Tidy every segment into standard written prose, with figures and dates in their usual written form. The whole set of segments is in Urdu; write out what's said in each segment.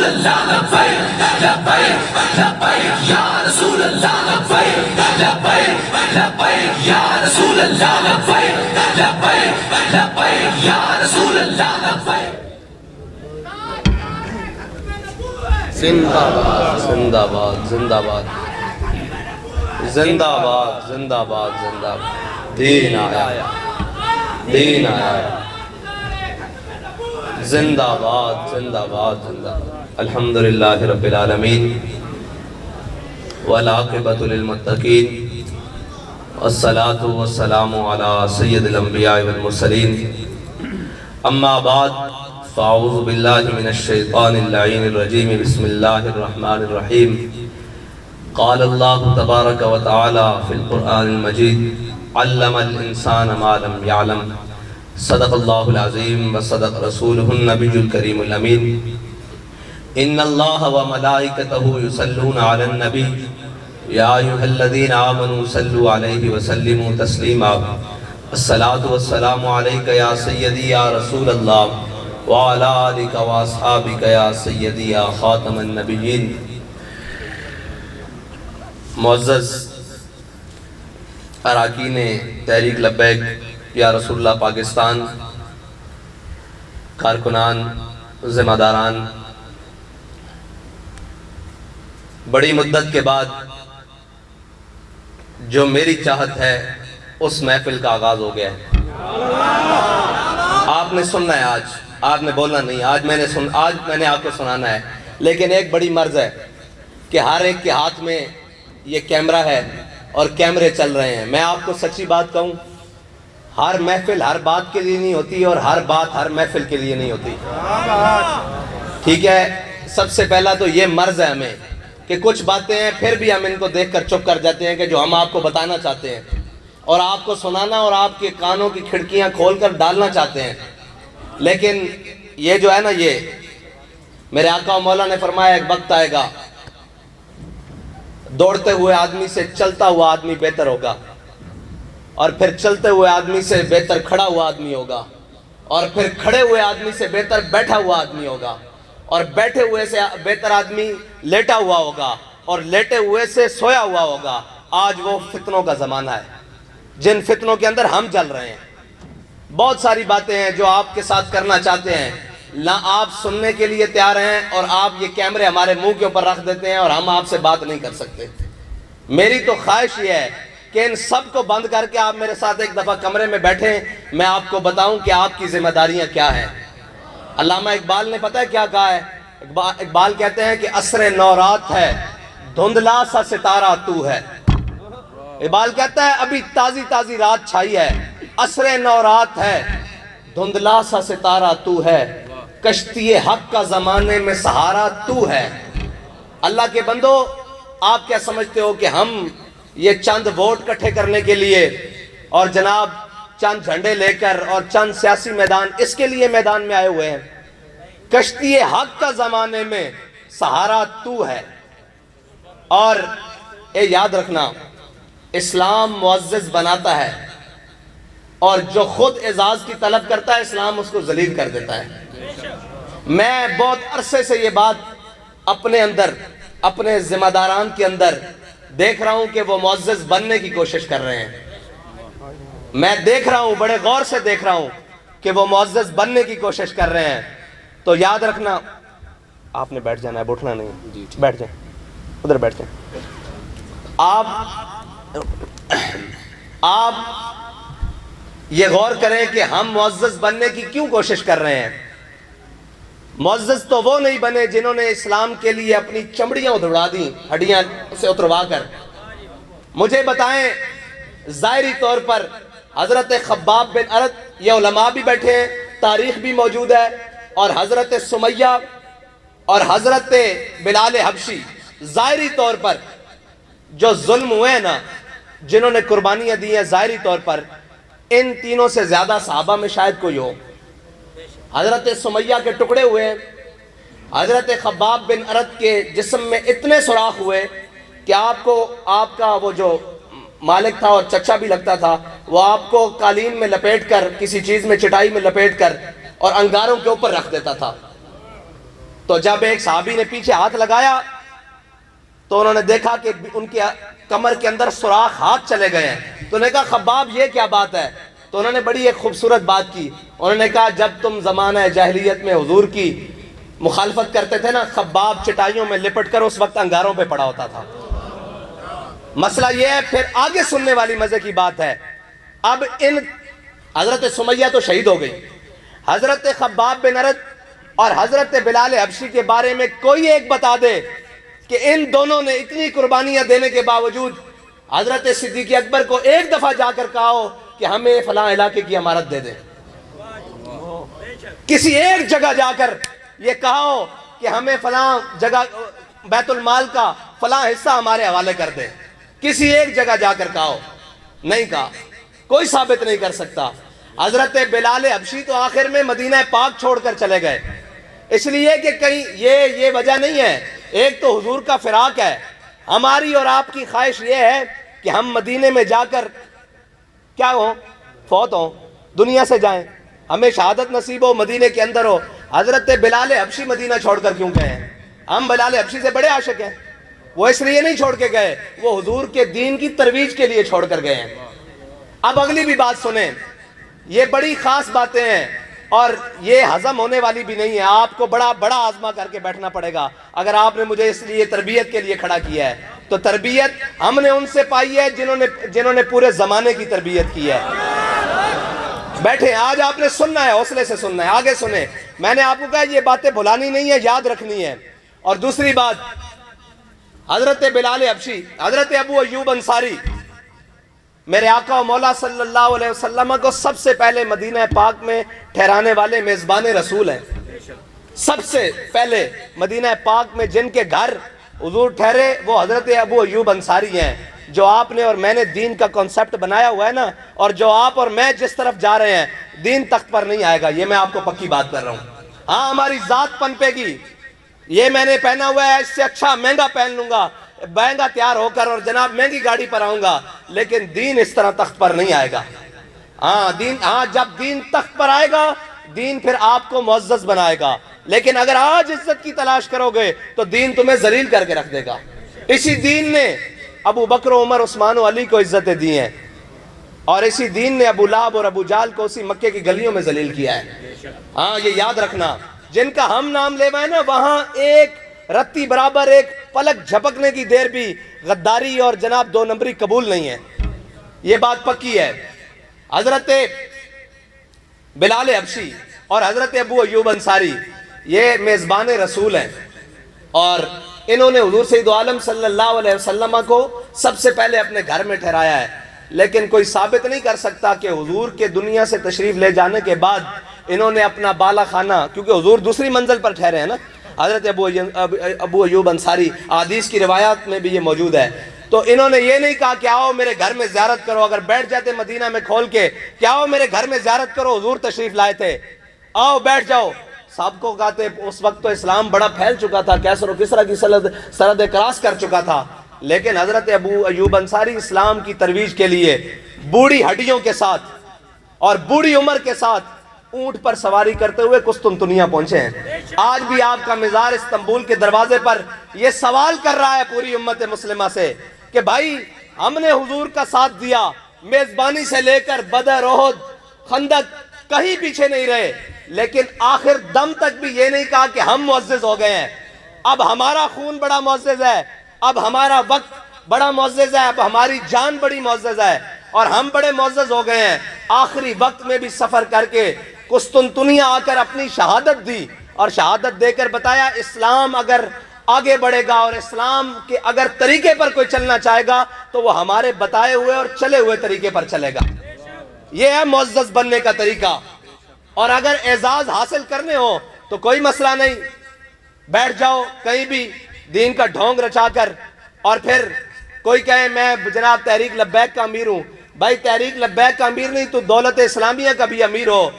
اللہ لبیک لبیک لبیک یا رسول اللہ لبیک لبیک لبیک یا رسول اللہ لبیک لبیک لبیک یا رسول اللہ لبیک زندہ باد زندہ باد زندہ باد زندہ باد زندہ باد زندہ باد دین آیا دین آیا زندہ باد زندہ باد زندہ باد الحمدللہ رب العالمین والعاقبۃ للمتقین والصلاة والسلام علی سید الانبیاء والمرسلین اما بعد فاعوذ باللہ من الشیطان اللعین الرجیم بسم اللہ الرحمن الرحیم قال اللہ تبارک و تعالی فی القرآن المجید علم الانسان ما لم يعلم صدق اللہ العظیم و صدق رسولہ النبی الکریم الامین ان اللہ و ملائکتہ یصلون علی النبی یا ایھا الذین آمنوا صلوا علیہ وسلموا تسلیما الصلاة والسلام علیک یا سیدی یا رسول اللہ وعلی آلک و اصحابک یا سیدی یا خاتم النبیین معزز اراکین تحریک لبیک یا رسول اللہ پاکستان کارکنان ذمہ داران بڑی مدت کے بعد جو میری چاہت ہے اس محفل کا آغاز ہو گیا ہے آپ نے سننا ہے آج آپ نے بولنا نہیں آج میں نے آپ کو سنانا ہے لیکن ایک بڑی مرض ہے کہ ہر ایک کے ہاتھ میں یہ کیمرہ ہے اور کیمرے چل رہے ہیں میں آپ کو سچی بات کہوں ہر محفل ہر بات کے لیے نہیں ہوتی اور ہر بات ہر محفل کے لیے نہیں ہوتی ٹھیک ہے سب سے پہلا تو یہ مرض ہے ہمیں کہ کچھ باتیں ہیں پھر بھی ہم ان کو دیکھ کر چپ کر جاتے ہیں کہ جو ہم آپ کو بتانا چاہتے ہیں اور آپ کو سنانا اور آپ کے کانوں کی کھڑکیاں کھول کر ڈالنا چاہتے ہیں لیکن یہ جو ہے نا یہ میرے آقا و مولا نے فرمایا ایک وقت آئے گا دوڑتے ہوئے آدمی سے چلتا ہوا آدمی بہتر ہوگا اور پھر چلتے ہوئے آدمی سے بہتر کھڑا ہوا آدمی ہوگا اور پھر کھڑے ہوئے آدمی سے بہتر بیٹھا ہوا آدمی ہوگا اور بیٹھے ہوئے سے بہتر آدمی لیٹا ہوا ہوگا اور لیٹے ہوئے سے سویا ہوا ہوگا آج وہ فتنوں کا زمانہ ہے جن فتنوں کے اندر ہم جل رہے ہیں بہت ساری باتیں ہیں جو آپ کے ساتھ کرنا چاہتے ہیں نہ آپ سننے کے لیے تیار ہیں اور آپ یہ کیمرے ہمارے منہ کے اوپر رکھ دیتے ہیں اور ہم آپ سے بات نہیں کر سکتے میری تو خواہش یہ ہے کہ ان سب کو بند کر کے آپ میرے ساتھ ایک دفعہ کمرے میں بیٹھیں میں آپ کو بتاؤں کہ آپ کی ذمہ داریاں کیا ہیں علامہ اقبال نے پتہ ہے کیا کہا ہے اقبال کہتے ہیں کہ عصر نورات ہے دھندلا سا ستارہ تو ہے اقبال کہتا ہے ابھی تازی تازی رات چھائی ہے عصر نورات ہے دھندلا سا ستارہ تو ہے کشتی حق کا زمانے میں سہارا تو ہے اللہ کے بندو آپ کیا سمجھتے ہو کہ ہم یہ چند ووٹ کٹھے کرنے کے لیے اور جناب چند جھنڈے لے کر اور چند سیاسی میدان اس کے لیے میدان میں آئے ہوئے ہیں کشتی حق کا زمانے میں سہارا تو ہے اور یہ یاد رکھنا اسلام معزز بناتا ہے اور جو خود اعزاز کی طلب کرتا ہے اسلام اس کو ذلیل کر دیتا ہے میں بہت عرصے سے یہ بات اپنے اندر اپنے ذمہ داران کے اندر دیکھ رہا ہوں کہ وہ معزز بننے کی کوشش کر رہے ہیں میں دیکھ رہا ہوں بڑے غور سے دیکھ رہا ہوں کہ وہ معزز بننے کی کوشش کر رہے ہیں تو یاد رکھنا آپ نے بیٹھ جانا ہے اٹھنا نہیں بیٹھ جائیں ادھر بیٹھ جائیں آپ یہ غور کریں کہ ہم معزز بننے کی کیوں کوشش کر رہے ہیں معزز تو وہ نہیں بنے جنہوں نے اسلام کے لیے اپنی چمڑیاں ادھڑا دیں ہڈیاں سے اتروا کر مجھے بتائیں ظاہری طور پر حضرت خباب بن ارد یہ علماء بھی بیٹھے ہیں تاریخ بھی موجود ہے اور حضرت سمیہ اور حضرت بلال حبشی ظاہری طور پر جو ظلم ہوئے ہیں نا جنہوں نے قربانیاں دی ہیں ظاہری طور پر ان تینوں سے زیادہ صحابہ میں شاید کوئی ہو حضرت سمیہ کے ٹکڑے ہوئے ہیں حضرت خباب بن ارد کے جسم میں اتنے سوراخ ہوئے کہ آپ کا وہ جو مالک تھا اور چچا بھی لگتا تھا وہ آپ کو قالین میں لپیٹ کر کسی چیز میں چٹائی میں لپیٹ کر اور انگاروں کے اوپر رکھ دیتا تھا تو جب ایک صحابی نے پیچھے ہاتھ لگایا تو انہوں نے دیکھا کہ ان کے کمر کے اندر سوراخ ہاتھ چلے گئے ہیں. تو انہوں نے کہا خباب یہ کیا بات ہے؟ تو انہوں نے بڑی ایک خوبصورت بات کی. انہوں نے کہا جب تم زمانہ جاہلیت میں حضور کی مخالفت کرتے تھے نا، خباب چٹائیوں میں لپٹ کر اس وقت انگاروں پہ پڑا ہوتا تھا. مسئلہ یہ ہے. پھر آگے سننے والی مزے کی بات ہے. اب حضرت سمیہ تو شہید ہو گئی. حضرت خباب بن ارد اور حضرت بلال حبشی کے بارے میں کوئی ایک بتا دے کہ ان دونوں نے اتنی قربانیاں دینے کے باوجود حضرت صدیق اکبر کو ایک دفعہ جا کر کہا ہو کہ ہمیں فلاں علاقے کی امارت دے دیں. کسی ایک جگہ جا کر یہ کہا ہو کہ ہمیں فلاں جگہ بیت المال کا فلاں حصہ ہمارے حوالے کر دے. کسی ایک جگہ جا کر کہا ہو؟ نہیں کہا. کوئی ثابت نہیں کر سکتا. حضرت بلال حبشی تو آخر میں مدینہ پاک چھوڑ کر چلے گئے، اس لیے کہ کہیں یہ وجہ نہیں ہے. ایک تو حضور کا فراق ہے. ہماری اور آپ کی خواہش یہ ہے کہ ہم مدینے میں جا کر کیا ہوں، فوت ہوں، دنیا سے جائیں، ہمیں شہادت نصیب ہو، مدینے کے اندر ہو. حضرت بلال حبشی مدینہ چھوڑ کر کیوں گئے ہیں؟ ہم بلال حبشی سے بڑے عاشق ہیں. وہ اس لیے نہیں چھوڑ کے گئے، وہ حضور کے دین کی ترویج کے لیے چھوڑ کر گئے ہیں. اب اگلی بھی بات سنیں. یہ بڑی خاص باتیں ہیں اور یہ ہضم ہونے والی بھی نہیں ہے. آپ کو بڑا بڑا آزما کر کے بیٹھنا پڑے گا. اگر آپ نے مجھے اس لیے تربیت کے لیے کھڑا کیا ہے تو تربیت ہم نے ان سے پائی ہے جنہوں نے پورے زمانے کی تربیت کی ہے. بیٹھے آج آپ نے سننا ہے، حوصلے سے سننا ہے. آگے سنیں. میں نے آپ کو کہا یہ باتیں بھلانی نہیں ہے، یاد رکھنی ہے. اور دوسری بات، حضرت بلال حبشی، حضرت ابو ایوب انصاری میرے آقا و مولا صلی اللہ علیہ وسلم کو سب سے پہلے مدینہ پاک میں ٹھہرانے والے میزبان رسول ہیں. سب سے پہلے مدینہ پاک میں جن کے گھر حضور ٹھہرے وہ حضرت ابو ایوب انصاری ہیں. جو آپ نے اور میں نے دین کا کنسپٹ بنایا ہوا ہے نا، اور جو آپ اور میں جس طرف جا رہے ہیں، دین تخت پر نہیں آئے گا. یہ میں آپ کو پکی بات کر رہا ہوں. ہاں ہماری ذات پنپے گی. یہ میں نے پہنا ہوا ہے، اس سے اچھا مہنگا پہن لوں گا، مہنگا تیار ہو کر اور جناب مہنگی گاڑی پر آؤں گا، لیکن دین اس طرح تخت پر نہیں آئے گا. جب دین تخت پر آئے گا، دین پھر آپ کو معزز بنائے گا. لیکن اگر آج عزت کی تلاش کرو گے تو دین تمہیں ذلیل کر کے رکھ دے گا. اسی دین نے ابو بکر و عمر عثمان و علی کو عزتیں دی ہیں، اور اسی دین نے ابو لہب اور ابو جہل کو اسی مکے کی گلیوں میں ذلیل کیا ہے. ہاں یہ یاد رکھنا. جن کا ہم نام لے ہے نا، وہاں ایک رتی برابر ایک پلک جھپکنے کی دیر بھی غداری اور جناب دو نمبری قبول نہیں ہے. یہ بات پکی ہے. حضرت بلال حبشی اور حضرت ابو ایوب انصاری یہ میزبان رسول ہیں، اور انہوں نے حضور سید عالم صلی اللہ علیہ وسلم کو سب سے پہلے اپنے گھر میں ٹھہرایا ہے. لیکن کوئی ثابت نہیں کر سکتا کہ حضور کے دنیا سے تشریف لے جانے کے بعد انہوں نے اپنا بالا خانہ، کیونکہ حضور دوسری منزل پر ٹھہرے ہیں نا، حضرت ابو ایوب انصاری، حدیث کی روایات میں بھی یہ موجود ہے. تو انہوں نے یہ نہیں کہا کہ آؤ میرے گھر میں زیارت کرو. اگر بیٹھ جاتے مدینہ میں کھول کے کہ آؤ میرے گھر میں زیارت کرو، حضور تشریف لائے تھے، آؤ بیٹھ جاؤ. سب کو کہتے اس وقت تو اسلام بڑا پھیل چکا تھا، کیسر و کسرا کی سرحد کراس کر چکا تھا. لیکن حضرت ابو ایوب انصاری اسلام کی ترویج کے لیے بوڑھی ہڈیوں کے ساتھ اور بوڑھی عمر کے ساتھ اونٹ پر سواری کرتے ہوئے قسطنطنیہ پہنچے ہیں. آج بھی آپ کا مزار استنبول کے دروازے پر یہ سوال کر رہا ہے پوری امت مسلمہ سے کہ بھائی ہم نے حضور کا ساتھ دیا، میزبانی سے لے کر بدر، احد، خندق، کہیں پیچھے نہیں رہے، لیکن آخر دم تک بھی یہ نہیں کہا کہ ہم معزز ہو گئے ہیں. اب ہمارا خون بڑا معزز ہے، اب ہمارا وقت بڑا معزز ہے، اب ہماری جان بڑی معزز ہے، اور ہم بڑے معزز ہو گئے ہیں. آخری وقت میں بھی سفر کر کے قسطنطنیہ آ کر اپنی شہادت دی، اور شہادت دے کر بتایا اسلام اگر آگے بڑھے گا اور اسلام کے اگر طریقے پر کوئی چلنا چاہے گا تو وہ ہمارے بتائے ہوئے اور چلے ہوئے طریقے پر چلے گا. یہ ہے معزز بننے کا طریقہ. اور اگر اعزاز حاصل کرنے ہو تو کوئی مسئلہ نہیں، بیٹھ جاؤ کہیں بھی دین کا ڈھونگ رچا کر، اور پھر کوئی کہے میں جناب تحریک لبیک کا امیر ہوں. بھائی تحریک لبیک کا امیر نہیں، تو دولت اسلامیہ کا بھی امیر ہو.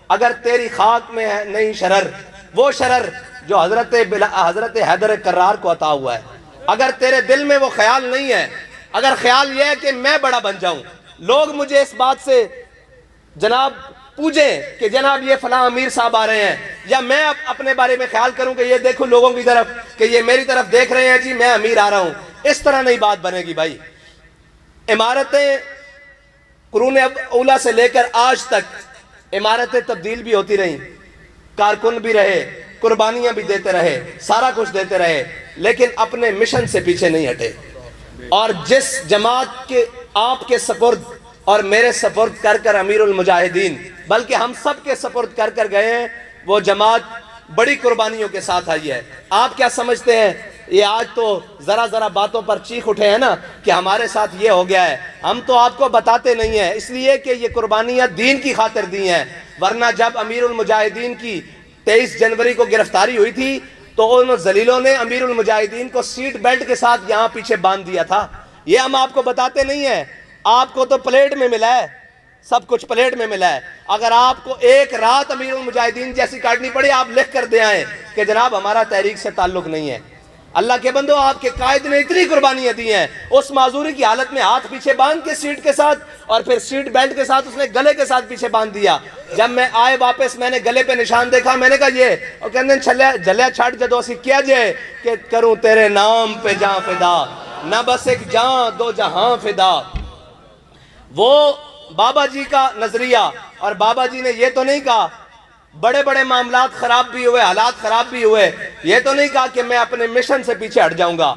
اگر تیری خاک میں ہے نہیں شرر، وہ شرر جو حضرت حیدر کرار کو عطا ہوا ہے، اگر تیرے دل میں وہ خیال نہیں ہے، اگر خیال یہ ہے کہ میں بڑا بن جاؤں، لوگ مجھے اس بات سے جناب پوچھیں کہ جناب یہ فلاں امیر صاحب آ رہے ہیں، یا میں اپنے بارے میں خیال کروں کہ یہ دیکھوں لوگوں کی طرف کہ یہ میری طرف دیکھ رہے ہیں جی میں امیر آ رہا ہوں، اس طرح نہیں بات بنے گی بھائی۔ عمارتیں قرون اولیٰ سے لے کر آج تک عمارتیں تبدیل بھی ہوتی رہیں، کارکن بھی رہے، قربانیاں بھی دیتے رہے، سارا کچھ دیتے رہے، لیکن اپنے مشن سے پیچھے نہیں ہٹے۔ اور جس جماعت کے آپ کے سپرد اور میرے سپرد کر کر امیر المجاہدین، بلکہ ہم سب کے سپرد کر کر گئے ہیں، وہ جماعت بڑی قربانیوں کے ساتھ آئی ہے۔ آپ کیا سمجھتے ہیں یہ آج تو ذرا باتوں پر چیخ اٹھے ہیں نا کہ ہمارے ساتھ یہ ہو گیا ہے؟ ہم تو آپ کو بتاتے نہیں ہیں، اس لیے کہ یہ قربانیاں دین کی خاطر دی ہیں، ورنہ جب امیر المجاہدین کی 23 جنوری کو گرفتاری ہوئی تھی تو ان ذلیلوں نے امیر المجاہدین کو سیٹ بیلٹ کے ساتھ یہاں پیچھے باندھ دیا تھا۔ یہ ہم آپ کو بتاتے نہیں ہیں، آپ کو تو پلیٹ میں ملا ہے، سب کچھ پلیٹ میں ملا ہے۔ اگر آپ کو ایک رات امیر المجاہدین جیسی کاٹنی پڑی، آپ لکھ کر دے آئیں کہ جناب ہمارا تحریک سے تعلق نہیں ہے۔ اللہ کے بندو، آپ کے قائد نے اتنی قربانیاں دی ہیں، اس معذوری کی حالت میں ہاتھ پیچھے باندھ کے سیٹ کے ساتھ، اور پھر سیٹ بیلٹ کے ساتھ اس نے گلے کے ساتھ پیچھے باندھ دیا۔ جب میں آئے واپس میں نے گلے پہ نشان دیکھا، میں نے کہا یہ، اور کہنے جلیا چھٹ جدو اسی کیا جائے کہ کروں تیرے نام پہ جاں فدا، نہ بس ایک جاں دو جہاں فدا۔ وہ بابا جی کا نظریہ، اور بابا جی نے یہ تو نہیں کہا بڑے بڑے معاملات خراب بھی ہوئے، حالات خراب بھی ہوئے، یہ تو نہیں کہا کہ میں اپنے مشن سے پیچھے ہٹ جاؤں گا۔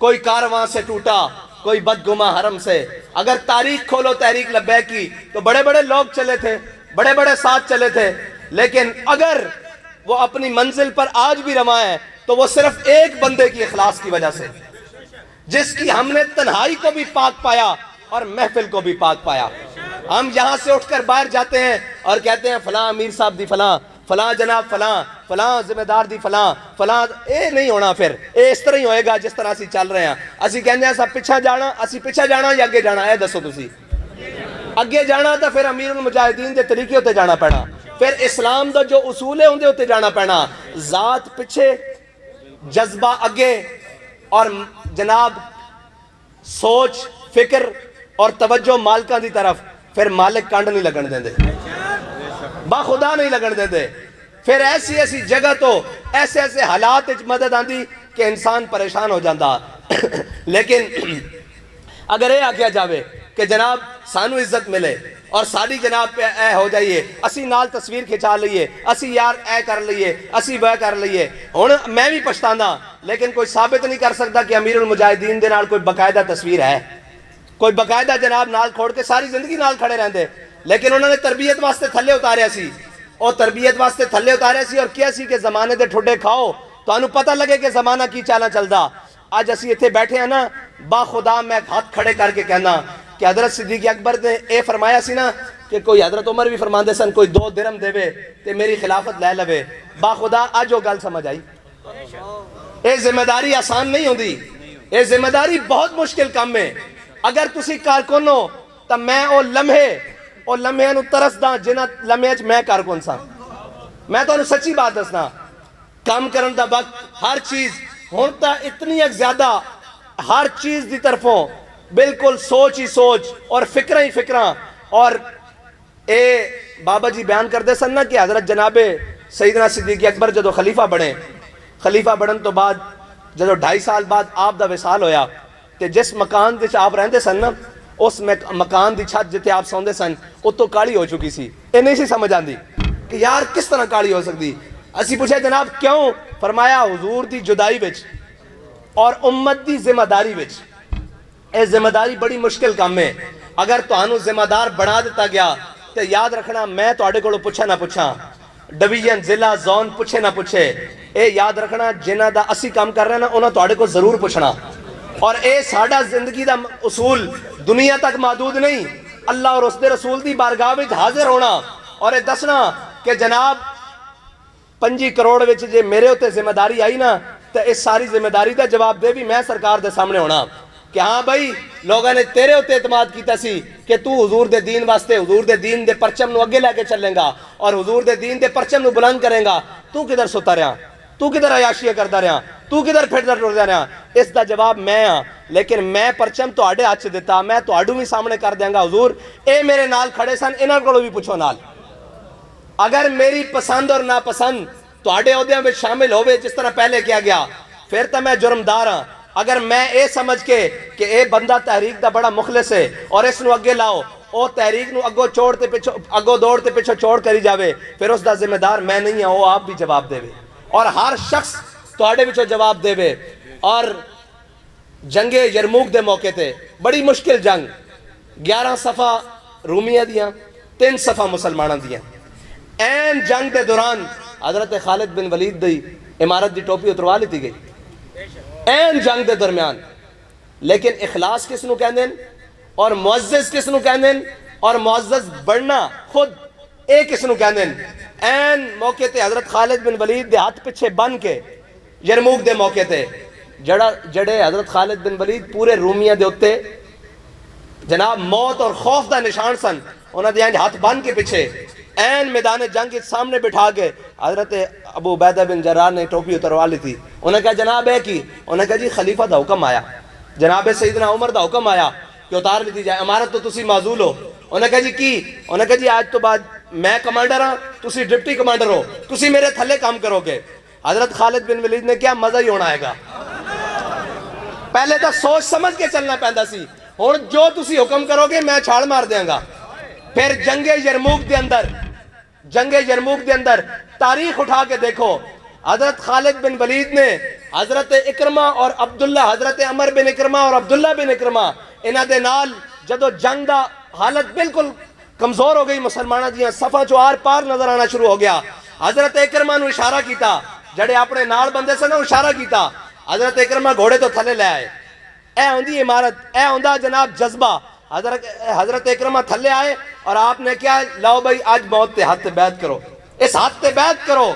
کوئی کارواں سے ٹوٹا، کوئی بدگما حرم سے۔ اگر تاریخ کھولو تحریک لبیک کی تو بڑے بڑے لوگ چلے تھے، بڑے بڑے ساتھ چلے تھے، لیکن اگر وہ اپنی منزل پر آج بھی رواں ہے تو وہ صرف ایک بندے کی اخلاص کی وجہ سے، جس کی ہم نے تنہائی کو بھی پاک پایا اور محفل کو بھی پاک پایا۔ ہم یہاں سے اٹھ کر باہر جاتے ہیں اور کہتے ہیں فلاں امیر صاحب دی فلاں، فلاں جناب فلاں، فلاں ذمہ دار دی فلاں، فلاں، اے نہیں ہونا، پھر اے اس طرح ہی ہوئے گا جس طرح اسی چل رہے ہیں۔ اسی کہنے ہیں سب پیچھے جانا، اسی پیچھے جانا یا اگے جانا، اے دسو تسی اگے جانا تو پھر امیر المجاہدین دے طریقے ہوتے جانا پینا، پھر اسلام دا جو اصول ہے اندے ہوتے جانا پینا، ذات پیچھے، جذبہ اگے، اور جناب سوچ، فکر اور توجہ مالکاں دی طرف، پھر مالک کانڈ نہیں لگن دیں دے، باخدا نہیں لگن دیں دے۔ پھر ایسی ایسی جگہ تو ایسے ایسے حالات مدد آندی کہ انسان پریشان ہو جاندہ۔ لیکن اگر یہ آکھیا جاوے کہ جناب سانو عزت ملے اور ساری جناب پہ اے ہو جائیے، اسی نال تصویر کھچا لئیے، اسی یار اے کر لئیے، اسی وہ کر لئیے، ہون میں بھی پشتاندہ، لیکن کوئی ثابت نہیں کر سکتا کہ امیر المجاہدین دے نال کوئی باقاعدہ تصویر ہے، کوئی باقاعدہ جناب نال کھوڑ کے ساری زندگی نال کھڑے رہندے، لیکن انہوں نے تربیت واسطے تھلے اتاریا سی، اور تربیت واسطے تھلے اتاریا سی، اور کیا سی کہ زمانے دے ٹھوڈے کھاؤ تو انہوں پتہ لگے کہ زمانہ کی چالا چلدا۔ آج اسی اتھے بیٹھے ہیں نا، با خدا میں ہاتھ کھڑے کر کے کہنا کہ حضرت صدیق اکبر نے اے فرمایا سی نا کہ کوئی حضرت عمر بھی فرماندے سن کوئی 2 درہم دے وے تے میری خلافت لے لوے، با خدا آج وہ گل سمجھ آئی۔ اے ذمہ داری آسان نہیں ہوندی، اے ذمہ داری بہت مشکل کام ہے۔ اگر تسی کارکن ہو تو میں او لمحے نو ترس دا جنہ لمحے میں کارکن سا۔ میں تو انہوں سچی بات دسنا، کام کرن دا وقت ہر چیز ہونتا اتنی ایک زیادہ ہر چیز دی طرفوں بالکل سوچ ہی سوچ اور فکرہ ہی فکرہ۔ اور اے بابا جی بیان کر دے سن نا کہ حضرت جناب سیدنا صدیق اکبر جدو خلیفہ بڑھن تو بعد جدو 2.5 سال بعد آپ دا وصال ہویا تے جس مکان دے آپ رہندے سن نا، اس مکان دی چھت جتے آپ سوندے سن وہ تو کالی ہو چکی سی۔ اے نہیں سی سمجھ آندی کہ یار کس طرح کالی ہو سکتی۔ اسی پوچھے جناب کیوں؟ فرمایا حضور دی جدائی وچ اور امت دی ذمہ داری وچ۔ اے ذمہ داری بڑی مشکل کام ہے۔ اگر تانوں ذمہ دار بنا دیتا گیا تو یاد رکھنا میں تواڈے کولوں پوچھا نہ پوچھاں، ڈویژن ضلع زون پوچھے نہ پوچھے، اے یاد رکھنا جنہ دا اسی کام کر رہے نا انہاں تواڈے کو ضرور پوچھنا۔ اور اے ساڈا زندگی دا اصول دنیا تک محدود نہیں، اللہ اور اس دے رسول دی بارگاہ وچ حاضر ہونا اور اے دسنا کہ جناب 5 کروڑ وچ جے میرے ہوتے ذمہ داری آئی نا تو اس ساری ذمہ داری دا جواب دے بھی میں سرکار دے سامنے ہونا کہ ہاں بھائی لوگوں نے تیرے ہوتے اعتماد کیتا سی کہ تو حضور دے دین واسطے حضور دے دین دے پرچم نو اگے لے کے چلیں گا اور حضور دے دین دے پرچم نو بلند کریں گا۔ تو کدھر سوتا رہا، تو کدھر عیاشیاں کرتا رہا، تو کدھر پھردا ٹردا رہا؟ اس دا جواب میں ہاں، لیکن میں پرچم تواڈے ہاتھ چ دیتا، میں تواڈوں بھی سامنے کر دیاں گا۔ حضور اے میرے نال کھڑے سن، انہاں کولوں بھی پوچھو نال، اگر میری پسند اور ناپسند تواڈے عہدیاں وچ شامل ہوئے جس طرح پہلے کیا گیا پھر تو میں جرمدار ہاں. اگر میں اے سمجھ کے کہ اے بندہ تحریک دا بڑا مخلص ہے اور اس نو اگے لاؤ او تحریک نو اگو دوڑ تے پیچھو چھوڑ کری جاوے پھر اس دا ذمہ دار میں نہیں ہوں, وہ آپ بھی جواب دے. اور ہر شخص تواڈے وچوں جواب دے. اور جنگ یرموک دے موقع تے بڑی مشکل جنگ 11 صفحہ رومیہ دیاں 3 صفحہ مسلماناں دیاں. این جنگ دے دوران حضرت خالد بن ولید دی امارت دی ٹوپی اتروا لیتی گئی این جنگ دے درمیان. لیکن اخلاص کس نو کہندے اور معزز کس نو کہندے اور معزز بڑھنا خود اے کس نو کہندے. این موقع تے حضرت خالد بن ولید دے ہاتھ پیچھے بن کے یرموک دے موقع تے جڑے حضرت خالد بن ولید پورے رومیہ دے اتے جناب موت اور خوف دا نشان سن, انہاں دے ہاتھ بن کے پیچھے این میدان جنگ کے سامنے بٹھا کے حضرت ابو عبیدہ بن جراح نے ٹوپی اتروا لی تھی. انہوں نے کہا جناب ہے کی, انہوں نے کہا جی خلیفہ دا حکم آیا, جناب سیدنا عمر دا حکم آیا کہ اتار لیتی جائے, امارت تو تسی معزول ہو. انہوں نے کہا جی کی, انہوں نے کہا جی آج تو بعد میں کمانڈر ہاں تسی ڈپٹی کمانڈر ہو, تسی میرے تھلے کام کرو گے. حضرت خالد بن ولید نے کیا مزہ ہی ہونا آئے گا, پہلے تو سوچ سمجھ کے چلنا پہندا سی, اور جو تسی حکم کرو گے میں چھاڑ مار دیاں گا. پھر جنگ یرموک دے اندر تاریخ اٹھا کے دیکھو, حضرت خالد بن ولید نے حضرت اکرمہ اور عبداللہ, حضرت عمر بن اکرمہ اور عبداللہ بن اکرمہ انہاں دے نال جدو جنگ دا حالت بالکل کمزور ہو گئی, مسلمانہ دیاں صفحہ چو آر پار نظر آنا شروع ہو گیا. حضرت اکرمہ نو اشارہ کیتا, جڑے اپنے نال بندے سے نو اشارہ کیتا, حضرت اکرمہ گھوڑے تو تھلے لے آئے. اے ہوندی عمارت, اے ہوندا جناب جذبہ. حضرت اکرمہ تھلے آئے اور آپ نے کیا, لاؤ بھائی آج موت تے ہاتھ تے بیعت کرو, اس ہاتھ تے بیعت کرو,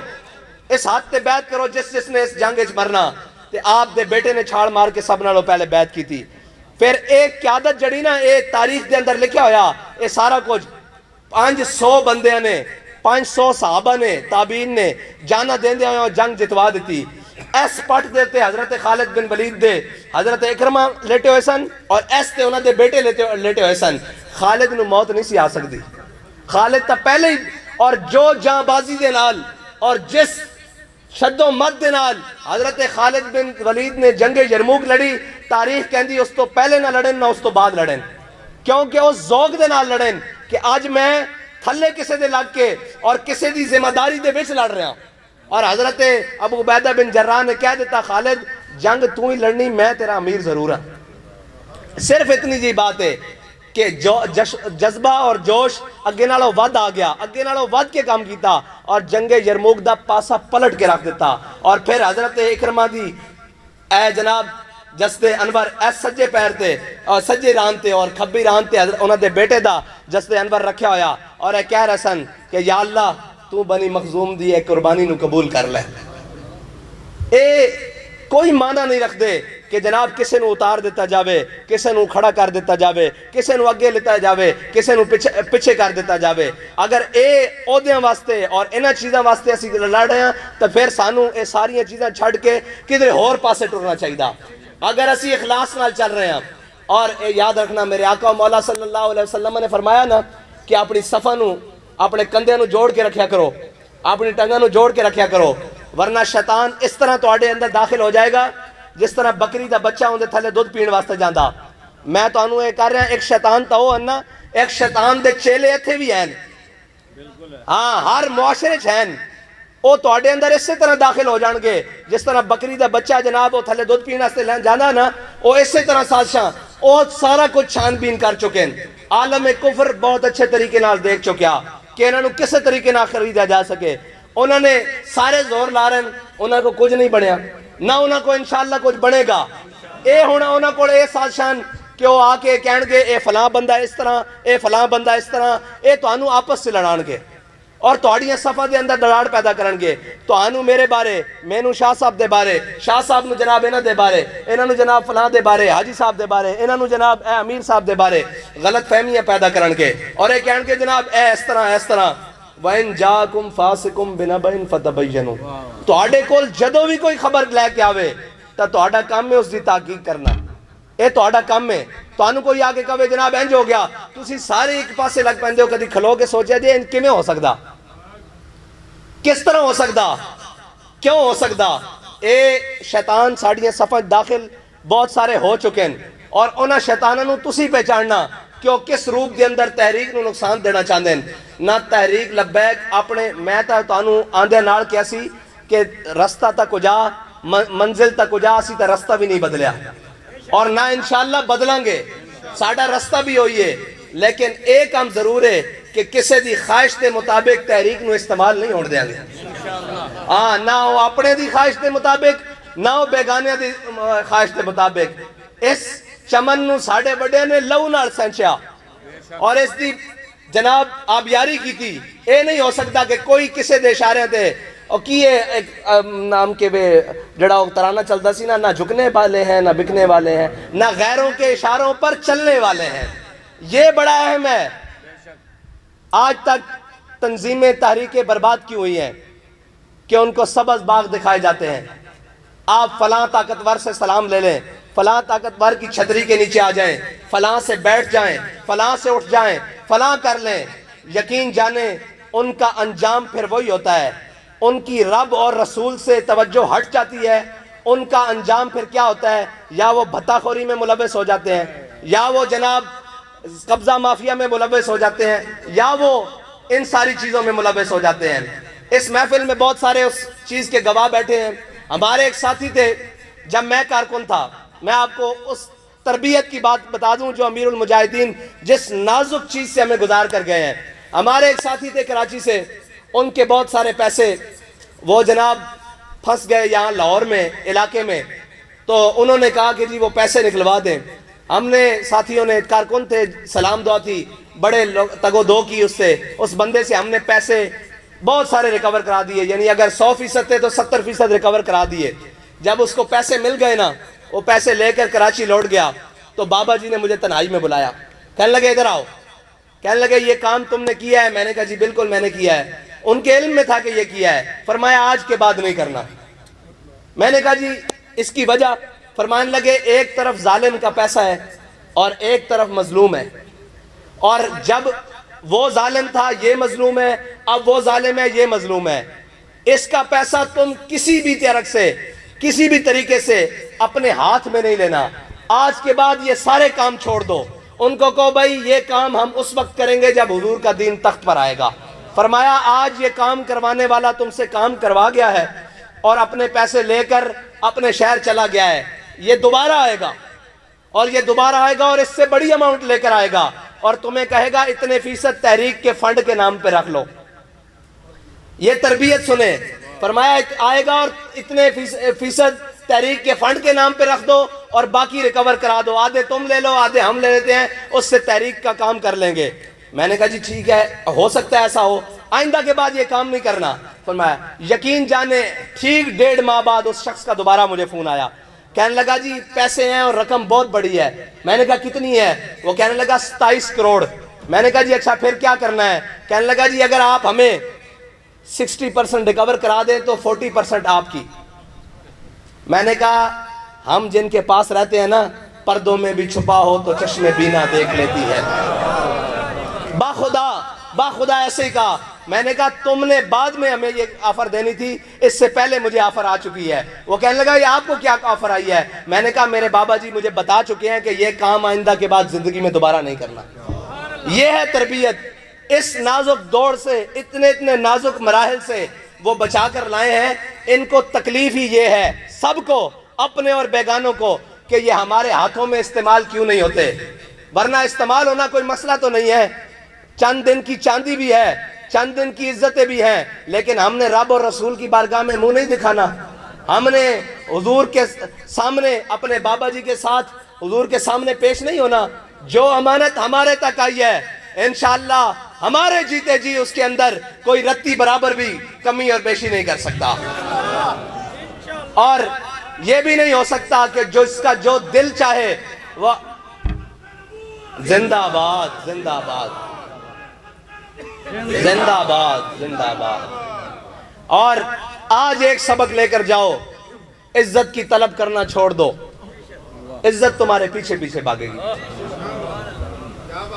اس ہاتھ تے بیعت کرو جس نے اس جنگ اچ مرنا. تے آپ دے بیٹے نے چھاڑ مار کے سب نالوں پہلے بیعت کی تھی. پھر ایک قیادت جڑی نا ایک تاریخ دے اندر لکھیا ہویا, اے سارا کچھ 500 بندیاں نے, 500 صحابہ نے, تابعین نے جانا دیندے ہوئے جنگ جتوا دیتی. ایس پٹ دیتے حضرت خالد بن ولید دے حضرت اکرمہ لیٹے ہوئے سن, اور ایس تے انہاں دے بیٹے لیٹے ہوئے سن. خالد نو موت نہیں سی آ سکتی, خالد تا پہلے ہی, اور جو جاں بازی دے نال اور جس شد و مد دے نال حضرت خالد بن ولید نے جنگ یرموک لڑی, تاریخ کہندی اس تو پہلے نہ لڑن نہ اس تو بعد لڑن, کیونکہ اس ذوق دے نال لڑن کہ آج میں تھلے کسے دے لگ کے اور کسے دی ذمہ داری دے وچ لڑ رہا. اور حضرت ابو عبیدہ بن جراح نے کہہ دیتا, خالد جنگ تو ہی لڑنی, میں تیرا امیر ضرور ہاں. صرف اتنی جی بات ہے کہ جذبہ اور جوش اگے نالوں ود آ گیا, اگے نالوں ود کے کام کیتا اور جنگ یرموک دا پاسا پلٹ کے رکھ دیتا. اور پھر حضرت اکرمہ دی اے جناب جستے انور ایس سجے پیر تے اور سجے ران تے اور کھبی ران تے انہاں دے بیٹے دا جستے انور رکھیا ہویا, اور اے کہہ رہے سن کہ یا اللہ تو بنی مخزوم دی ایک قربانی نو قبول کر لے. اے کوئی معنی نہیں رکھ دے کہ جناب کسے نو اتار دیتا جاوے, کسے نو کھڑا کر دیتا جاوے, کسے نو اگے لیتا جاوے, کسے نو پیچھے کر دیتا جاوے. اگر اے عہدیاں واسطے اور انہاں چیزاں واسطے اسی لڑ رہے ہیں تو پھر سانو اے ساریاں چیزاں چھڑ کے کدھر ہور پاسے ٹرنا چاہیے. اگر اسی اخلاص نال چل رہے ہیں, اور اے یاد رکھنا میرے آقا و مولا صلی اللہ علیہ وسلم نے فرمایا نا کہ اپنی صفہ نو اپنے کندھے نو جوڑ کے رکھیا کرو, اپنی ٹنگاں نو جوڑ کے رکھیا کرو, ورنہ شیطان اس طرح تواڈے اندر داخل ہو جائے گا جس طرح بکری دا بچہ ہوندے تھلے دودھ پین واسطے جاندا. میں تانوں یہ کر رہا ایک شیطان تو ہو نا, ایک شیطان دے چیلے ایتھے بھی ہیں, ہاں ہر معاشرے چ ہیں, وہ تواڈے اندر اسی طرح داخل ہو جان گے جس طرح بکری دا بچہ جناب وہ تھلے دودھ پین واسطے جانا نا, وہ اسی طرح سازشاں وہ سارا کچھ چھان بین کر چکے ہیں. عالم کفر بہت اچھے طریقے نال دیکھ چکیا کہ انہوں نے کسے طریقے نہ خریدا جا سکے. انہوں نے سارے زور لا رہے ہیں, انہوں کو کچھ نہیں بنیا, نہ انہوں کو انشاءاللہ کچھ بنے گا. اے ہونا انہوں کو اے سازشان کہ وہ آ کے کہن گے اے فلاں بندہ اس طرح, اے فلاں بندہ اس طرح, اے تو انہوں آپس سے لڑان گے اور تواڈیاں صفحہ دے اندر دراڑ پیدا کرن گے. تو انہوں میرے بارے, مینوں شاہ صاحب دے بارے, شاہ صاحب نو جناب انہاں دے بارے, انہاں نو جناب فلاں دے بارے, حاجی صاحب دے بارے, انہاں نو جناب اے امیر صاحب دے بارے غلط فہمیاں پیدا کرن گے, اور اے کہن گے جناب اے اس طرح اس طرح. وَإِن جَاءَكُمْ فَاسِقٌ بِنَبَإٍ فَتَبَيَّنُوا, تواڈے کول جدوں بھی کوئی خبر لے کے آوے تو تواڈا کام ہے اس دی تحقیق کرنا, اے تواڈا کام ہے. تانوں کوئی آ کے کہے جناب انج ہو گیا, تسی سارے ایک پاسے لگ پیندے ہو, کدی کھلو کے سوچیا جی انج کیویں ہو سکدا, کس طرح ہو سکتا؟ کیوں ہو سکتا؟ اے شیطان ساڑیاں صفحہ داخل بہت سارے ہو چکے ہیں اور انہاں شیطانوں نو تسی پہچاننا کہ وہ کس روپ دے اندر تحریک نو نقصان دینا چاہتے ہیں. نہ تحریک لبیک اپنے میں تانوں آندے نال کیا سی کہ رستہ تک جا منزل تک جا، اسی تا رستہ بھی نہیں بدلیا اور نہ انشاءاللہ بدلیں گے. ساڑا رستہ بھی ہوئی ہے لیکن ایک ہم ضرور ہے کہ کسے دی خواہش دے مطابق تحریک نو استعمال نہیں ہونے دیں گے. ہاں، نہ وہ اپنے دی خواہش دے مطابق نہ وہ بیگانے دی خواہش دے مطابق. اس چمن نو ساڑے بڑے نے لہو نال سینچیا اور اس دی جناب آبیاری کی تھی. اے نہیں ہو سکتا کہ کوئی کسے دے اشارے دے اور کیے ایک نام کے بے جڑا ترانہ چلتا سی نہ جھکنے والے ہیں نہ بکنے والے ہیں، نہ غیروں کے اشاروں پر چلنے والے ہیں. یہ بڑا اہم ہے. آج تک تنظیمیں تحریکیں برباد کی ہوئی ہیں کہ ان کو سبز باغ دکھائے جاتے ہیں. آپ فلاں طاقتور سے سلام لے لیں، فلاں طاقتور کی چھتری کے نیچے آ جائیں، فلاں سے بیٹھ جائیں، فلاں سے اٹھ جائیں، فلاں کر لیں. یقین جانیں ان کا انجام پھر وہی ہوتا ہے. ان کی رب اور رسول سے توجہ ہٹ جاتی ہے. ان کا انجام پھر کیا ہوتا ہے؟ یا وہ بھتہ خوری میں ملوث ہو جاتے ہیں، یا وہ جناب قبضہ مافیا میں ملوث ہو جاتے ہیں، یا وہ ان ساری چیزوں میں ملوث ہو جاتے ہیں. اس محفل میں بہت سارے اس چیز کے گواہ بیٹھے ہیں. ہمارے ایک ساتھی تھے جب میں کارکن تھا. میں آپ کو اس تربیت کی بات بتا دوں جو امیر المجاہدین جس نازک چیز سے ہمیں گزار کر گئے ہیں. ہمارے ایک ساتھی تھے کراچی سے، ان کے بہت سارے پیسے وہ جناب پھنس گئے یہاں لاہور میں علاقے میں. تو انہوں نے کہا کہ جی وہ پیسے نکلوا دیں. ہم نے ساتھیوں نے کارکن تھے، سلام دعا تھی، بڑے تگ و دو کی اس سے. اس بندے سے ہم نے پیسے بہت سارے ریکور کرا دیے، یعنی اگر 100% تھے تو 70% ریکور کرا دیے. جب اس کو پیسے مل گئے نا، وہ پیسے لے کر کراچی لوٹ گیا تو بابا جی نے مجھے تنہائی میں بلایا. کہنے لگے ادھر آؤ. کہنے لگے یہ کام تم نے کیا ہے؟ میں نے کہا جی بالکل میں نے کیا ہے. ان کے علم میں تھا کہ یہ کیا ہے. فرمایا آج کے بعد نہیں کرنا. میں نے کہا جی اس کی وجہ؟ فرمانے لگے ایک طرف ظالم کا پیسہ ہے اور ایک طرف مظلوم ہے، اور جب وہ ظالم تھا یہ مظلوم ہے، اب وہ ظالم ہے یہ مظلوم ہے. اس کا پیسہ تم کسی بھی طرح سے کسی بھی طریقے سے اپنے ہاتھ میں نہیں لینا. آج کے بعد یہ سارے کام چھوڑ دو. ان کو کہو بھائی یہ کام ہم اس وقت کریں گے جب حضور کا دین تخت پر آئے گا. فرمایا آج یہ کام کروانے والا تم سے کام کروا گیا ہے اور اپنے پیسے لے کر اپنے شہر چلا گیا ہے. یہ دوبارہ آئے گا اور یہ دوبارہ آئے گا اور اس سے بڑی اماؤنٹ لے کر آئے گا اور تمہیں کہے گا اتنے فیصد تحریک کے فنڈ کے نام پہ رکھ لو. یہ تربیت سنیں. فرمایا آئے گا اور اتنے فیصد تحریک کے فنڈ کے نام پہ رکھ دو اور باقی ریکور کرا دو. آدھے تم لے لو، آدھے ہم لے لیتے ہیں، اس سے تحریک کا کام کر لیں گے. میں نے کہا جی ٹھیک ہے، ہو سکتا ہے ایسا ہو، آئندہ کے بعد یہ کام نہیں کرنا. فرمایا یقین جانے ٹھیک 1.5 ماہ بعد اس شخص کا دوبارہ مجھے فون آیا. کہنے لگا جی پیسے ہیں اور رقم بہت بڑی ہے. میں نے کہا کتنی ہے؟ وہ کہنے لگا 27 کروڑ. میں نے کہا جی اچھا پھر کیا کرنا ہے؟ کہنے لگا جی اگر آپ ہمیں 60% ریکور کرا دیں تو 40% آپ کی. میں نے کہا ہم جن کے پاس رہتے ہیں نا، پردوں میں بھی چھپا ہو تو چشم بینا دیکھ لیتی ہے. باخدا ایسے ہی کہا. میں نے کہا تم نے بعد میں ہمیں یہ آفر دینی تھی، اس سے پہلے مجھے آفر آ چکی ہے. وہ کہنے لگا یہ آپ کو کیا آفر آئی ہے؟ میں نے کہا میرے بابا جی مجھے بتا چکے ہیں کہ یہ کام آئندہ کے بعد زندگی میں دوبارہ نہیں کرنا. یہ ہے تربیت. اس نازک دور سے اتنے نازک مراحل سے وہ بچا کر لائے ہیں. ان کو تکلیف ہی یہ ہے سب کو، اپنے اور بیگانوں کو، کہ یہ ہمارے ہاتھوں میں استعمال کیوں نہیں ہوتے. ورنہ استعمال ہونا کوئی مسئلہ تو نہیں ہے. چند دن کی چاندی بھی ہے، چند دن کی عزتیں بھی ہیں، لیکن ہم نے رب اور رسول کی بارگاہ میں منہ نہیں دکھانا. ہم نے حضور کے سامنے اپنے بابا جی کے ساتھ حضور کے سامنے پیش نہیں ہونا. جو امانت ہمارے تک آئی ہے انشاءاللہ ہمارے جیتے جی اس کے اندر کوئی رتی برابر بھی کمی اور بیشی نہیں کر سکتا. اور یہ بھی نہیں ہو سکتا کہ جو اس کا جو دل چاہے وہ. زندہ آباد، زندہ آباد، زندہ آباد، زندہ آباد. اور آج ایک سبق لے کر جاؤ، عزت کی طلب کرنا چھوڑ دو. عزت تمہارے پیچھے پیچھے بھاگے گی.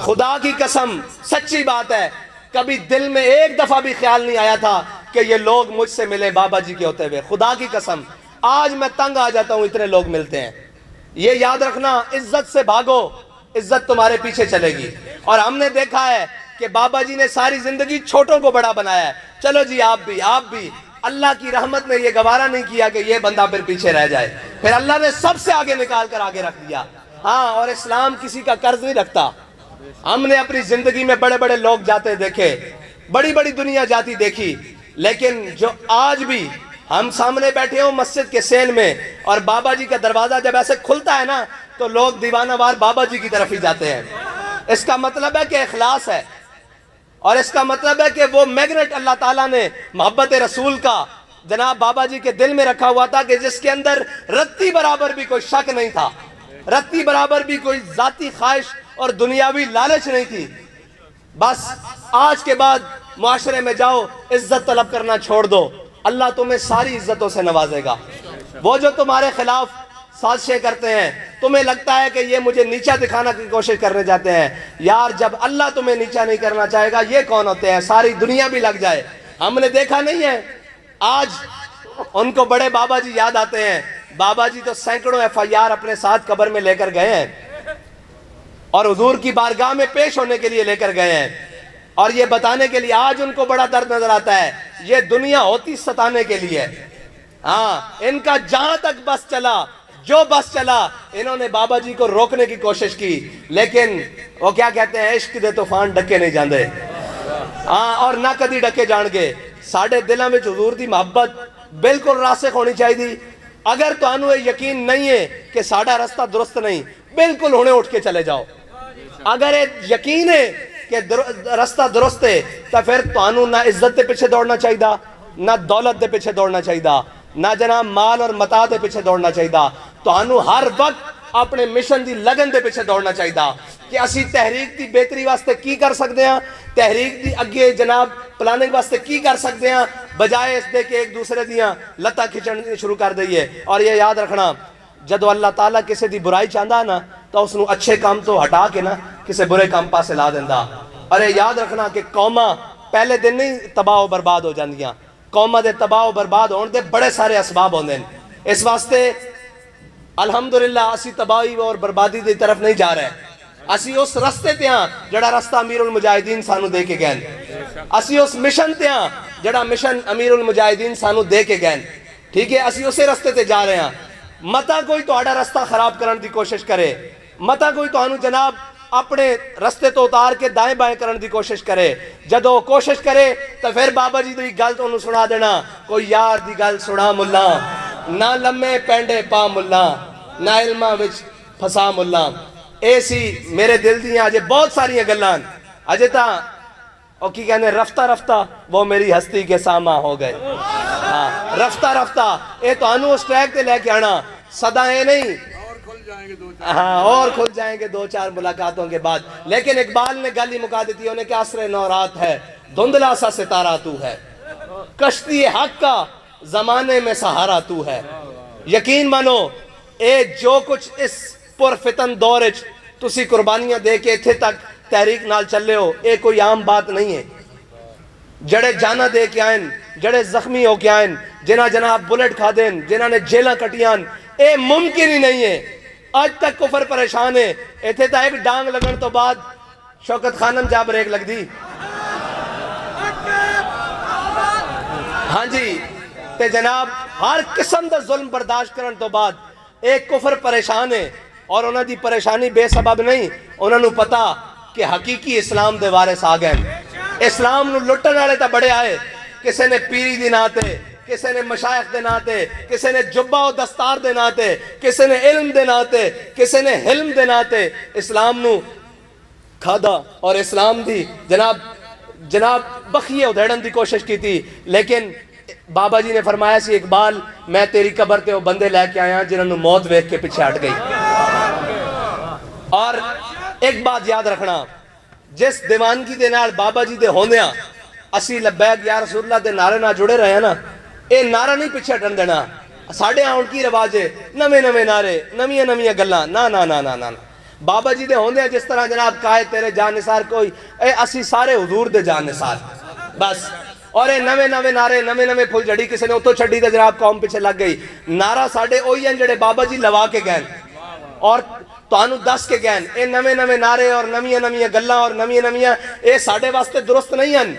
خدا کی قسم سچی بات ہے، کبھی دل میں ایک دفعہ بھی خیال نہیں آیا تھا کہ یہ لوگ مجھ سے ملے بابا جی کے ہوتے ہوئے. خدا کی قسم آج میں تنگ آ جاتا ہوں اتنے لوگ ملتے ہیں. یہ یاد رکھنا عزت سے بھاگو, عزت تمہارے پیچھے چلے گی. اور ہم نے دیکھا ہے کہ بابا جی نے ساری زندگی چھوٹوں کو بڑا بنایا ہے. چلو جی آپ بھی اللہ کی رحمت نے یہ گوارا نہیں کیا کہ یہ بندہ پھر پیچھے رہ جائے, پھر اللہ نے سب سے آگے نکال کر آگے رکھ دیا. ہاں, اور اسلام کسی کا قرض نہیں رکھتا. ہم نے اپنی زندگی میں بڑے بڑے لوگ جاتے دیکھے, بڑی بڑی دنیا جاتی دیکھی, لیکن جو آج بھی ہم سامنے بیٹھے ہوں مسجد کے سین میں اور بابا جی کا دروازہ جب ایسے کھلتا ہے نا تو لوگ دیوانہ وار بابا جی کی طرف ہی جاتے ہیں. اس کا مطلب ہے کہ اخلاص ہے, اور اس کا مطلب ہے کہ وہ میگنیٹ اللہ تعالیٰ نے محبت رسول کا جناب بابا جی کے دل میں رکھا ہوا تھا کہ جس کے اندر رتی برابر بھی کوئی شک نہیں تھا, رتی برابر بھی کوئی ذاتی خواہش اور دنیاوی لالچ نہیں تھی. بس آج کے بعد معاشرے میں جاؤ, عزت طلب کرنا چھوڑ دو, اللہ تمہیں ساری عزتوں سے نوازے گا. وہ جو تمہارے خلاف سازشیں کرتے ہیں, تمہیں لگتا ہے کہ یہ مجھے نیچا دکھانا کی کوشش کرنے جاتے ہیں, یار جب اللہ تمہیں نیچا نہیں کرنا چاہے گا یہ کون ہوتے ہیں, ساری دنیا بھی لگ جائے. ہم نے دیکھا نہیں ہے, آج ان کو بڑے بابا جی یاد آتے ہیں. بابا جی تو سینکڑوں FIR اپنے ساتھ قبر میں لے کر گئے ہیں اور حضور کی بارگاہ میں پیش ہونے کے لیے لے کر گئے ہیں, اور یہ بتانے کے لیے آج ان کو بڑا درد نظر آتا ہے یہ دنیا ہوتی ستانے کے لیے. ہاں, ان کا جہاں تک بس چلا, جو بس چلا, انہوں نے بابا جی کو روکنے کی کوشش کی, لیکن وہ کیا کہتے ہیں, عشق دے طوفان ڈکے نہیں جاندے. ہاں, اور نہ کدی ڈکے جان گے. ساڑھے دلوں میں حضور دی محبت بالکل راسخ ہونی چاہیے. اگر تو انو یقین نہیں ہے کہ ساڑھا رستہ درست نہیں, بالکل ہونے اٹھ کے چلے جاؤ. اگر یقین ہے کہ رستہ درست ہے تو پھر تو نہ عزت دے پیچھے دوڑنا چاہیے, نہ دولت دے پیچھے دوڑنا چاہیے, نہ جناب مال اور متاع دے پیچھے دوڑنا چاہیے. تو ہر وقت اپنے مشن دی لگن دے پیچھے دوڑنا چاہیے کہ اسی تحریک دی بہتری واسطے کی کر سکتے ہیں, تحریک دی اگے جناب پلاننگ واسطے کی کر سکتے ہیں, بجائے اس دے کہ ایک دوسرے دیاں لتا کھچن شروع کر دئیے. اور یہ یاد رکھنا, جدو اللہ تعالیٰ کسی دی برائی چاہتا نا تو اس نو اچھے کام تو ہٹا کے نا کسی برے کام پاسے لا دیندہ. اور یہ یاد رکھنا کہ قوماں پہلے دن نہیں تباہ و برباد ہو جاندیاں, قوماں دے تباہ و برباد ہونے دے بڑے سارے اسباب ہوندے ہیں. اس واسطے الحمدللہ اسی تباہی اور بربادی دی طرف نہیں جا رہے, اسی اس رستے تے ہاں جڑا رستہ امیر المجاہدین سانو دے کے گئے, اسی اس مشن تے ہاں جڑا مشن امیر المجاہدین سانو دے کے گئے. ٹھیک ہے, اسی اسے رستے تے جا رہے ہیں. متا کوئی تو آڑا رستہ خراب کرن دی کوشش کرے, متا کوئی تو آنو جناب اپنے رستے تو اتار کے دائیں بائیں کرن دی کوشش کرے. جدو کوشش کرے تو پھر بابا جی دی گل تو انہوں سنا دینا, کوئی یار دی گل سنا ملا, نہ لمے پینڈے پا ملا, نہ علمہ وچ پھسا ملا. ایسی میرے دل دیاں آجے بہت ساری گلان, آجے تا اور کی کہنے رفتہ رفتہ وہ میری ہستی کے ساما ہو گئے. ہاں, رفتہ رفتہ اے تو انو اس ٹریک تے لے کے آنا, صدایں نہیں, ہاں اور کھل جائیں گے دو چار ملاقاتوں کے بعد. لیکن اقبال نے گل ہی مکا دیتی, انہیں کہ عصر نو رات ہے, دھندلا سا ستارہ تو ہے, کشتی حق کا زمانے میں سہارا تو ہے. یقین مانو اے جو کچھ اس پرفتن دور تسی قربانیاں دے کے اتھے تک تحریک نال چلے ہو, اے کوئی عام بات نہیں ہے. جڑے جانا دے کے آئیں, جڑے زخمی ہو کے آئیں, جنہ جناب بلٹ کھا دیں, جنہ نے جیلہ کٹیاں, اے ممکن ہی نہیں ہے. آج تک کفر پریشان ہے. ایتھے تا ایک ڈانگ لگن تو بعد شوکت خانم جا بریک لگ دی. ہاں جی, تے جناب ہر قسم دا ظلم برداشت کرن تو بعد ایک کفر پریشان ہے, اور انہوں دی پریشانی بے سبب نہیں. انہوں نے پتا کہ حقیقی اسلام دے وارث آ گئے. اسلام نو لٹن والے تا بڑے آئے, کسے نے پیری دی ناتے, کسے نے مشایخ دے ناتے, کسے نے جبہ و دستار دے ناتے, کسے نے علم دے ناتے, کسے نے حلم دے ناتے اسلام نو کھادا اور اسلام دی جناب بخیے ادھیڑن دی کوشش کی تھی. لیکن بابا جی نے فرمایا سی, اقبال میں تیری قبر تے وہ بندے لے کے آیا جنہوں نے موت ویکھ کے پیچھے ہٹ گئی. اور ایک بات یاد رکھنا, جس دیوانگی دے نال بابا جی دے ہوندیاں اسی لبیک یا رسول اللہ دے نعرے نہ جڑے رہے ہیں نا, اے نعرہ نہیں پیچھے ہٹن دینا. ساڑھے ہاں ان کی رواج ہے نویں نویں نعرے, نویں نویں گلاں, نا نا نا نا نا. بابا جی دے ہوندے جس طرح جناب کہے تیرے جان نثار کوئی, اے اسی سارے حضور دے جان نثار بس. اور یہ نویں نویں نعرے نویں نویں پھل جڑی کسی نے اتوں چھڈی تے جناب قوم پیچھے لگ گئی. نعرہ ساڈے اوہی ہیں جڑے بابا جی لوا کے گئے اور تانوں دس کے گئے. اے نویں نویں نعرے اور نویاں نویاں گلاں اور نویاں نویاں اے ساڈے واسطے درست نہیں ہیں.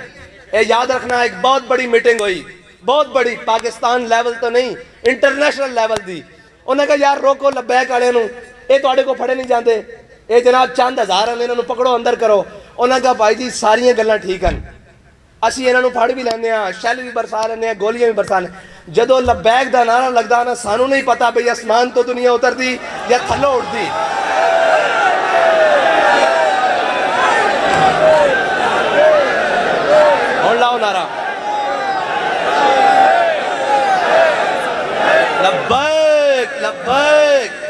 اے یاد رکھنا ایک بہت بڑی میٹنگ ہوئی, بہت بڑی, پاکستان لیول تو نہیں انٹرنیشنل لیول دی. انہوں نے کہا یار روکو لبیک والے نوں, اے تواڈے کو پھڑے نہیں جاندے, اے جناب چند ہزار ہیں انہاں نوں پکڑو اندر کرو. انہوں نے کہا بھائی جی ساریاں گلاں ٹھیک ہیں, اسی انہاں نوں پھڑ بھی لینے ہاں, شیل بھی برسا لینے ہاں, گولیاں بھی برسا لینے. جدو لبیک دا نعرہ لگدا نا سانوں نہیں پتا بھئی آسمان تو دنیا اتردی یا تھلوں اٹھدی. ہن لاؤ نعرہ لبیک لبیک.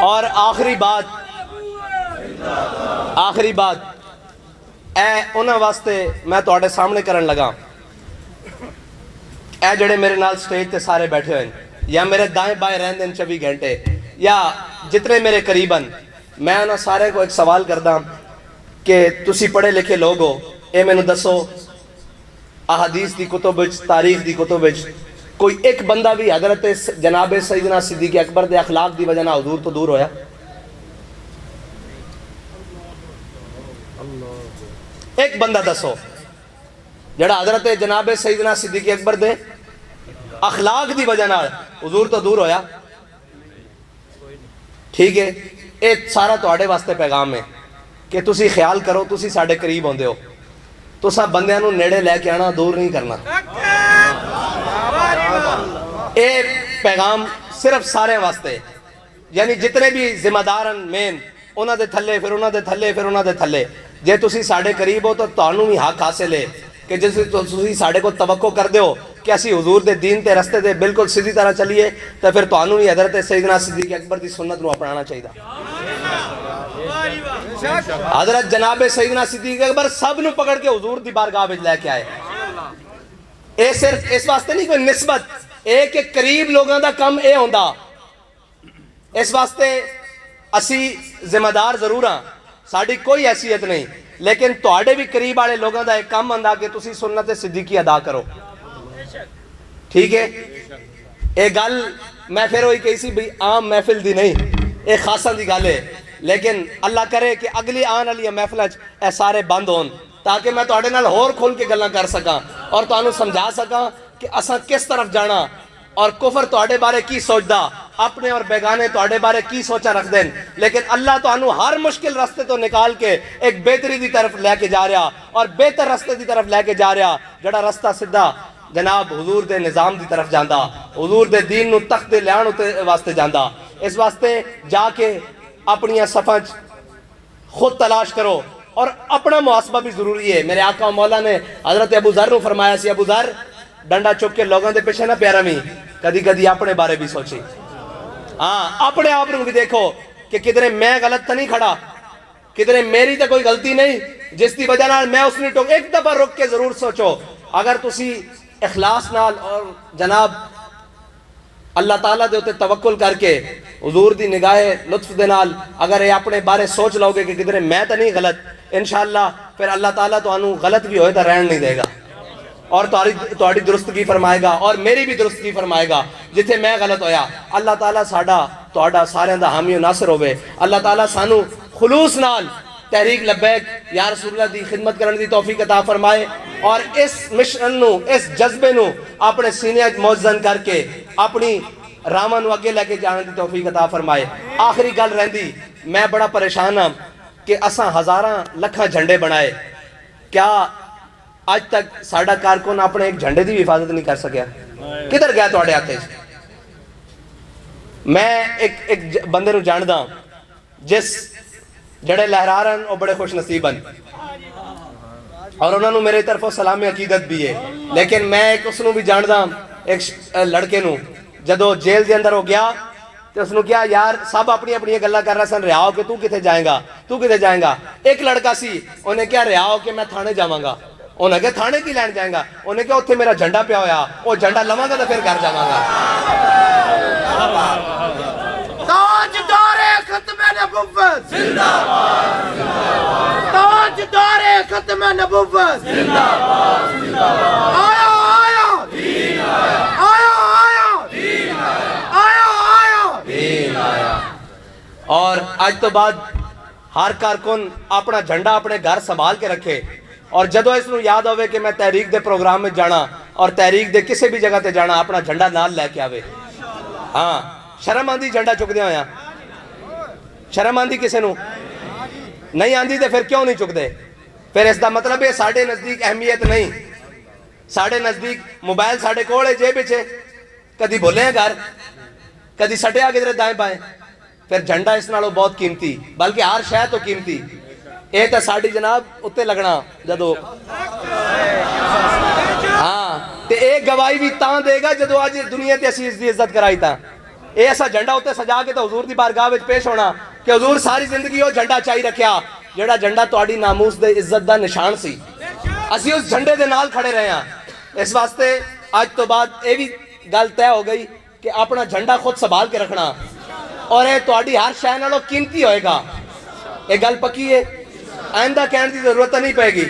اور آخری بات اے انہاں واسطے میں تواڈے سامنے کرن لگا. اے جڑے میرے نال سٹیج تے سارے بیٹھے ہوئے یا میرے دائیں بائیں رہندے 24 گھنٹے یا جتنے میرے قریب ہیں, میں انہاں سارے کو ایک سوال کردا کہ تسی پڑھے لکھے لوگ ہو, اے مینوں دسو احادیث دی کتب وچ, تاریخ دی کتب وچ کوئی ایک بندہ بھی حضرت جناب سیدنا صدیق اکبر دے اخلاق دی وجہ نہ حضور تو دور ہویا؟ ایک بندہ دسو جڑا حضرت جناب سیدنا صدیق اکبر دے اخلاق دی وجہ نال حضور تو دور ہویا؟ ٹھیک ہے, اے سارا تواڈے واسطے پیغام ہے کہ تسی خیال کرو, تسی ساڈے قریب ہوندے ہو, تساں بندیاں نوں نیڑے لے کے آنا, دور نہیں کرنا. اے پیغام صرف سارے واسطے, یعنی جتنے بھی ذمہ دار ہیں مین انہاں دے تھلے پھر انہاں دے تھلے پھر انہاں دے تھلے, جے تسی ساڈے قریب ہو تو تانوں بھی حق حاصل ہے کہ جس تسی ساڈے کو توقع کر دیو کہ اسی حضور دے دین تے رستے دے بالکل سیدھی طرح چلیے, تو پھر تانوں بھی حضرت سیدنا صدیق اکبر دی سنت نو اپنانا چاہیے. حضرت جناب سیدنا صدیق اکبر سب نو پکڑ کے حضور دی بارگاہ وچ لے کے آئے. اے صرف اس واسطے نہیں کوئی نسبت, اے کہ قریب لوگاں دا کم اے ہوندا, اس واسطے اسی ذمہ دار ضرور ہاں, ساڈی کوئی حیثیت نہیں, لیکن تواڈے بھی قریب والے لوگاں دا ایک کم ہوندا کہ تسی سنت صدیقی ادا کرو. ٹھیک ہے, اے گل میں پھر وہی کہی سی بھئی عام محفل دی نہیں, اے خاصاں دی گل ہے, لیکن اللہ کرے کہ اگلی آن والی محفل اے سارے بند ہون تاکہ میں تواڈے نال ہور کھول کے گلاں کر سکاں اور تانوں سمجھا سکاں کہ اساں کس طرف جانا اور کفر تواڈے بارے کی سوچدا, اپنے اور بیگانے تواڈے بارے کی سوچا رکھ دین, لیکن اللہ تانوں ہر مشکل رستے تو نکال کے ایک بہتری دی طرف لے کے جا رہا اور بہتر رستے دی طرف لے کے جا رہا, جڑا رستہ سدھا جناب حضور دے نظام دی طرف جاندا, حضور دے دین نو تخت دے لیان واسطے جاندا. اس واسطے جا کے اپنی صفاں خود تلاش کرو اور اپنا محاسبہ بھی ضروری ہے. میرے آقا و مولا نے حضرت ابو ذر نو فرمایا سی, ابو ذر ڈنڈا چک کے لوگوں دے پیچھے نہ پیارا میں, کدی کدی اپنے بارے بھی سوچی, ہاں اپنے آپ نو بھی دیکھو کہ کدھرے میں غلط تو نہیں کھڑا, کدھرے میری تو کوئی غلطی نہیں جس دی وجہ نال میں اس نے ٹوک. ایک دفعہ رک کے ضرور سوچو, اگر تسی اخلاص نال اور جناب اللہ تعالیٰ دے ہوتے توکل کر کے حضور دی نگاہ لطف دے نال اگر یہ اپنے بارے سوچ لو گے کہ کدھرے میں تو نہیں غلط, انشاءاللہ پھر اللہ تعالیٰ تو انہوں غلط بھی ہوئے تو رہن نہیں دے گا اور تہاڈی درستگی فرمائے گا اور میری بھی درستگی فرمائے گا. جتھے میں غلط ہویا اللہ تعالیٰ ساڈا تہاڈا سارے دا حامی و ناصر ہوئے. اللہ تعالیٰ سانو خلوص نال تحریک لبیک یا رسول اللہ دی خدمت کرنے دی توفیق عطا فرمائے اور اس مشن نو, اس جذبے نو اپنے سینے وچ موزن کر کے اپنی راواں نو اگے لے کے جانے دی توفیق عطا فرمائے. آخری گل رہندی, میں بڑا پریشان ہاں کہ اساں ہزاراں لکھاں جھنڈے بنائے, کیا اج تک ساڈا کارکن اپنے ایک جھنڈے دی بھی حفاظت نہیں کر سکیا؟ کدھر گیا تواڈے ہاتھ؟ میں ایک بندے نو جاندا جس جڑے لہرا رہن وہ بڑے خوش نصیب ہیں اور انہوں نے میرے طرف سلام عقیدت بھی ہے، لیکن میں ایک اس نو بھی جاندا ایک لڑکے نو جدو جیل دے اندر ہو گیا تو اس نے کیا یار سب اپنی اپنی گلہ کر رہا سن، رہا ہو کہ تو کتے جائیں گا، تو کتے جائیں گا؟ ایک لڑکا سی انہیں کیا رہا ہو کہ میں تھانے جاواں گا، انہیں کہا تھانے کی لین جائیں گا، انہیں کہا اتھے میرا جھنڈا پیا ہویا وہ جھنڈا لواں گا تو پھر گھر جاواں گا۔ تاجدار ختم نبوت زندہ باد، تاجدار ختم نبوت زندہ باد، آیا آیا دین آیا، آیا دین آیا، آیا دین آیا۔ اور آج تو بعد ہر کارکن اپنا جھنڈا اپنے گھر سنبھال کے رکھے، اور جدو اس نو یاد ہوئے کہ میں تحریک دے پروگرام میں جانا اور تحریک دے کسی بھی جگہ تے جانا اپنا جھنڈا نال لے کے آوے۔ ہاں شرم آندی جھنڈا چک دے ہویا؟ شرم آندی کسے نو نہیں آندی تے پھر کیوں نہیں چک دے؟ پھر اس دا مطلب ہے ساڑھے نزدیک اہمیت نہیں، ساڑھے نزدیک موبائل ساڑھے کوڑے جے بچے، کدی بھولے ہیں گھر، کدی سٹیا کدھر دائیں بائیں، پھر جھنڈا اس نالوں بہت قیمتی، بلکہ ہر شے تو قیمتی۔ اے تے ساڑھی جناب اتے لگنا جدو ہاں تے ایک گواہی بھی تاں دے گا جدو آج دنیا تے اسی اس دی عزت کرائی تاں اے ایسا جھنڈا اتے سجا کے تو حضور دی بارگاہ وچ پیش ہونا کہ حضور ساری زندگی وہ جھنڈا چاہی رکھیا جڑا جھنڈا تہاڈی ناموس دے عزت دا نشان سی، اسی اس جھنڈے دے نال کھڑے رہے ہیں۔ اس واسطے آج تو بعد اے بھی گل طے ہو گئی کہ اپنا جھنڈا خود سنبھال کے رکھنا اور اے تہاڈی ہر شے نالوں قیمتی ہوئے گا، اے گل پکی ہے، آئندہ کہنے دی ضرورت نہیں پائے گی۔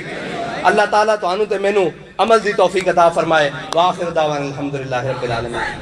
اللہ تعالیٰ تو آنو تے مینو عمل دی توفیق عطا فرمائے۔ وآخر دعوانا الحمدللہ رب العالمین۔